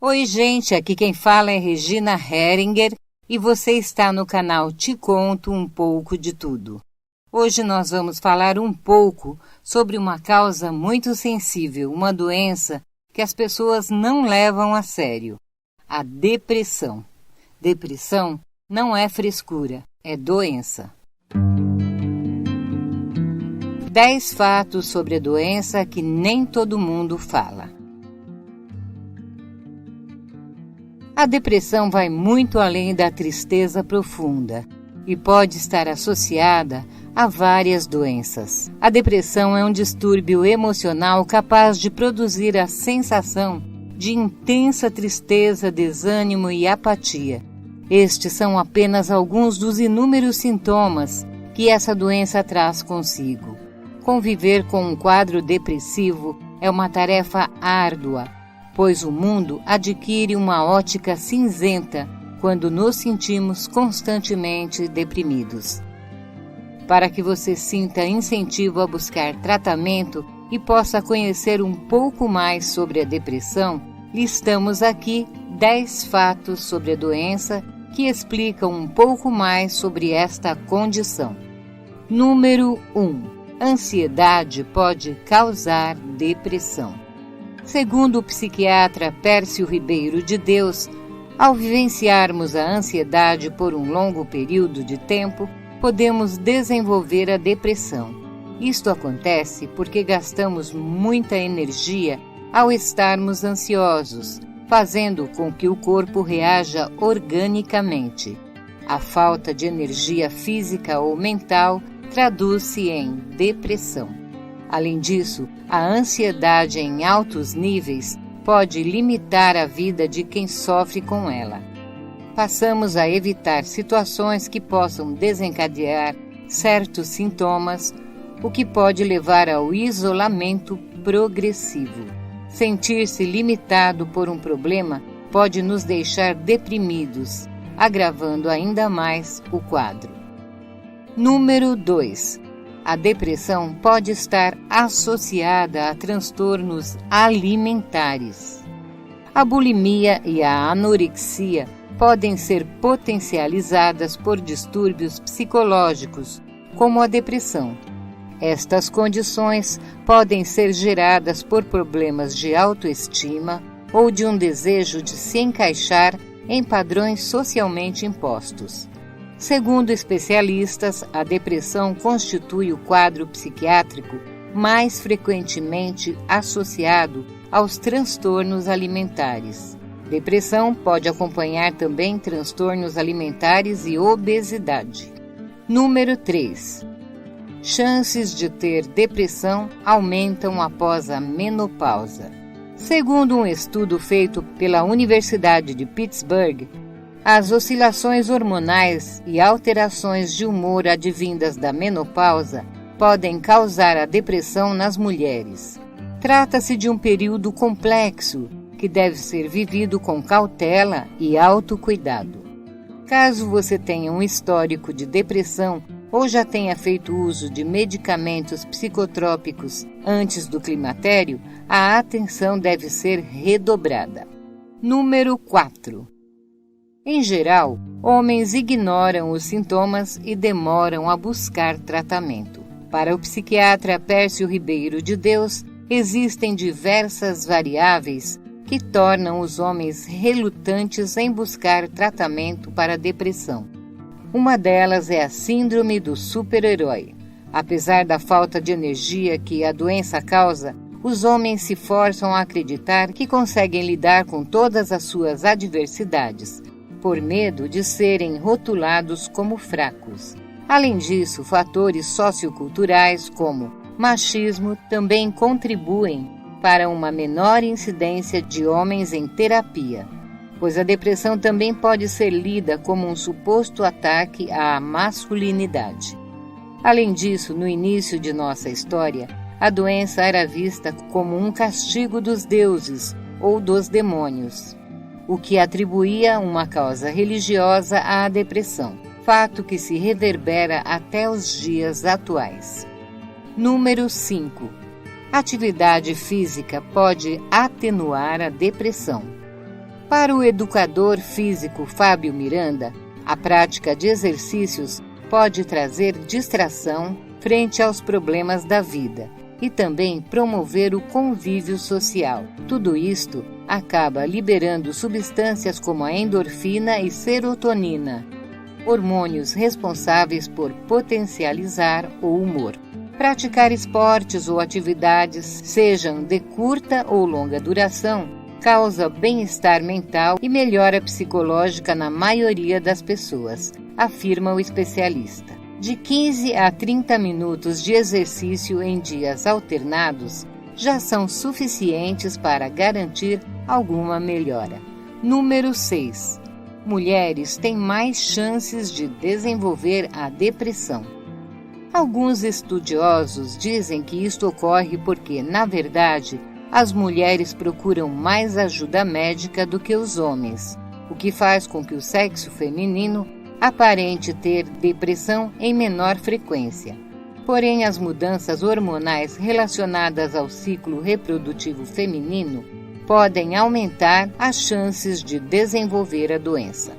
Oi, gente, aqui quem fala é Regina Heringer e você está no canal Te Conto um pouco de tudo. Hoje nós vamos falar um pouco sobre uma causa muito sensível, uma doença que as pessoas não levam a sério, a depressão. Depressão não é frescura, é doença. 10 fatos sobre a doença que nem todo mundo fala. A depressão vai muito além da tristeza profunda e pode estar associada a várias doenças. A depressão é um distúrbio emocional capaz de produzir a sensação de intensa tristeza, desânimo e apatia. Estes são apenas alguns dos inúmeros sintomas que essa doença traz consigo. Conviver com um quadro depressivo é uma tarefa árdua, pois o mundo adquire uma ótica cinzenta quando nos sentimos constantemente deprimidos. Para que você sinta incentivo a buscar tratamento e possa conhecer um pouco mais sobre a depressão, listamos aqui 10 fatos sobre a doença que explicam um pouco mais sobre esta condição. Número 1. Ansiedade pode causar depressão. Segundo o psiquiatra Pércio Ribeiro de Deus, ao vivenciarmos a ansiedade por um longo período de tempo, podemos desenvolver a depressão. Isto acontece porque gastamos muita energia ao estarmos ansiosos, fazendo com que o corpo reaja organicamente. A falta de energia física ou mental traduz-se em depressão. Além disso, a ansiedade em altos níveis pode limitar a vida de quem sofre com ela. Passamos a evitar situações que possam desencadear certos sintomas, o que pode levar ao isolamento progressivo. Sentir-se limitado por um problema pode nos deixar deprimidos, agravando ainda mais o quadro. Número 2. A depressão pode estar associada a transtornos alimentares. A bulimia e a anorexia podem ser potencializadas por distúrbios psicológicos, como a depressão. Estas condições podem ser geradas por problemas de autoestima ou de um desejo de se encaixar em padrões socialmente impostos. Segundo especialistas, a depressão constitui o quadro psiquiátrico mais frequentemente associado aos transtornos alimentares. Depressão pode acompanhar também transtornos alimentares e obesidade. Número 3. Chances de ter depressão aumentam após a menopausa. Segundo um estudo feito pela Universidade de Pittsburgh, as oscilações hormonais e alterações de humor advindas da menopausa podem causar a depressão nas mulheres. Trata-se de um período complexo que deve ser vivido com cautela e autocuidado. Caso você tenha um histórico de depressão ou já tenha feito uso de medicamentos psicotrópicos antes do climatério, a atenção deve ser redobrada. Número 4. Em geral, homens ignoram os sintomas e demoram a buscar tratamento. Para o psiquiatra Pércio Ribeiro de Deus, existem diversas variáveis que tornam os homens relutantes em buscar tratamento para a depressão. Uma delas é a síndrome do super-herói. Apesar da falta de energia que a doença causa, os homens se forçam a acreditar que conseguem lidar com todas as suas adversidades, por medo de serem rotulados como fracos. Além disso, fatores socioculturais como machismo também contribuem para uma menor incidência de homens em terapia, pois a depressão também pode ser lida como um suposto ataque à masculinidade. Além disso, no início de nossa história, a doença era vista como um castigo dos deuses ou dos demônios, o que atribuía uma causa religiosa à depressão, fato que se reverbera até os dias atuais. Número 5. Atividade física pode atenuar a depressão. Para o educador físico Fábio Miranda, a prática de exercícios pode trazer distração frente aos problemas da vida e também promover o convívio social. Tudo isto acaba liberando substâncias como a endorfina e serotonina, hormônios responsáveis por potencializar o humor. Praticar esportes ou atividades, sejam de curta ou longa duração, causa bem-estar mental e melhora psicológica na maioria das pessoas, afirma o especialista. De 15 a 30 minutos de exercício em dias alternados já são suficientes para garantir alguma melhora. Número 6. Mulheres têm mais chances de desenvolver a depressão. Alguns estudiosos dizem que isto ocorre porque, na verdade, as mulheres procuram mais ajuda médica do que os homens, o que faz com que o sexo feminino aparente ter depressão em menor frequência. Porém, as mudanças hormonais relacionadas ao ciclo reprodutivo feminino podem aumentar as chances de desenvolver a doença.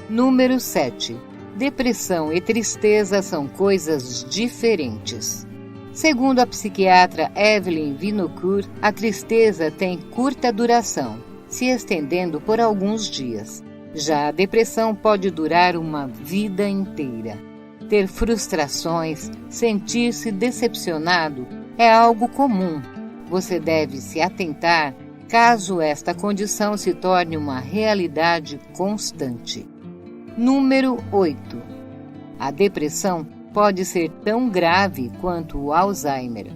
Número 7. Depressão e tristeza são coisas diferentes. Segundo a psiquiatra Evelyn Vinocourt, a tristeza tem curta duração, se estendendo por alguns dias. Já a depressão pode durar uma vida inteira. Ter frustrações, sentir-se decepcionado é algo comum. Você deve se atentar caso esta condição se torne uma realidade constante. Número 8. A depressão pode ser tão grave quanto o Alzheimer.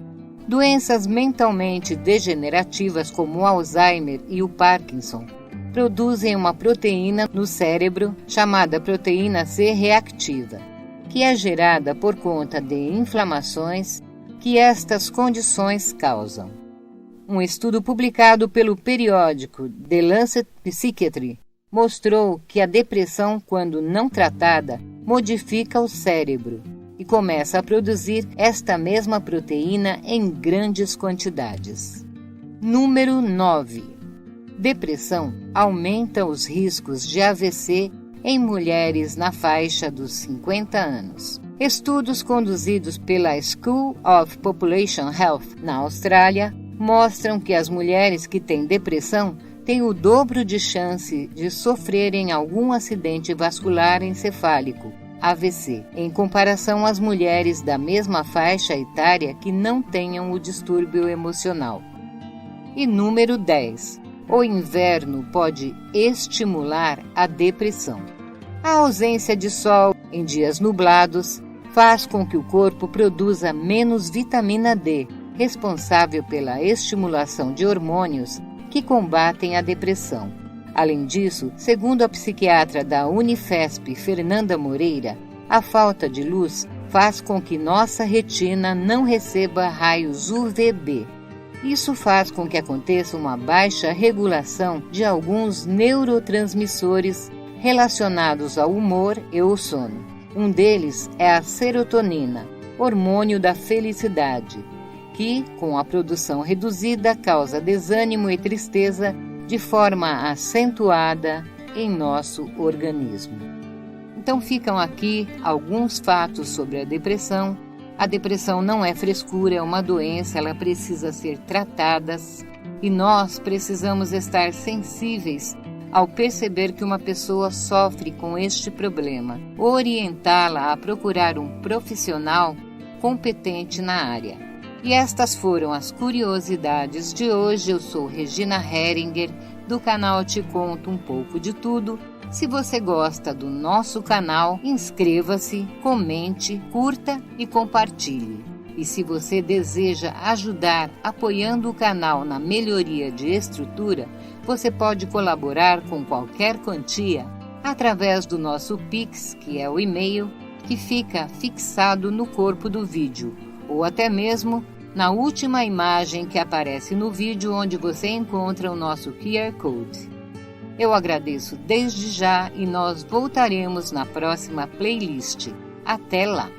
Doenças mentalmente degenerativas como o Alzheimer e o Parkinson produzem uma proteína no cérebro chamada proteína C reativa, que é gerada por conta de inflamações que estas condições causam. Um estudo publicado pelo periódico The Lancet Psychiatry mostrou que a depressão, quando não tratada, modifica o cérebro e começa a produzir esta mesma proteína em grandes quantidades. Número 9. Depressão aumenta os riscos de AVC em mulheres na faixa dos 50 anos. Estudos conduzidos pela School of Population Health na Austrália mostram que as mulheres que têm depressão têm o dobro de chance de sofrerem algum acidente vascular encefálico, AVC, em comparação às mulheres da mesma faixa etária que não tenham o distúrbio emocional. E número 10. O inverno pode estimular a depressão. A ausência de sol em dias nublados faz com que o corpo produza menos vitamina D, responsável pela estimulação de hormônios que combatem a depressão. Além disso, segundo a psiquiatra da Unifesp, Fernanda Moreira, a falta de luz faz com que nossa retina não receba raios UVB. Isso faz com que aconteça uma baixa regulação de alguns neurotransmissores relacionados ao humor e ao sono. Um deles é a serotonina, hormônio da felicidade, que, com a produção reduzida, causa desânimo e tristeza de forma acentuada em nosso organismo. Então ficam aqui alguns fatos sobre a depressão. A depressão não é frescura, é uma doença, ela precisa ser tratada e nós precisamos estar sensíveis ao perceber que uma pessoa sofre com este problema, orientá-la a procurar um profissional competente na área. E estas foram as curiosidades de hoje. Eu sou Regina Heringer, do canal Te Conto Um Pouco de Tudo. Se você gosta do nosso canal, inscreva-se, comente, curta e compartilhe. E se você deseja ajudar apoiando o canal na melhoria de estrutura, você pode colaborar com qualquer quantia através do nosso Pix, que é o e-mail que fica fixado no corpo do vídeo, ou até mesmo na última imagem que aparece no vídeo, onde você encontra o nosso QR Code. Eu agradeço desde já e nós voltaremos na próxima playlist. Até lá!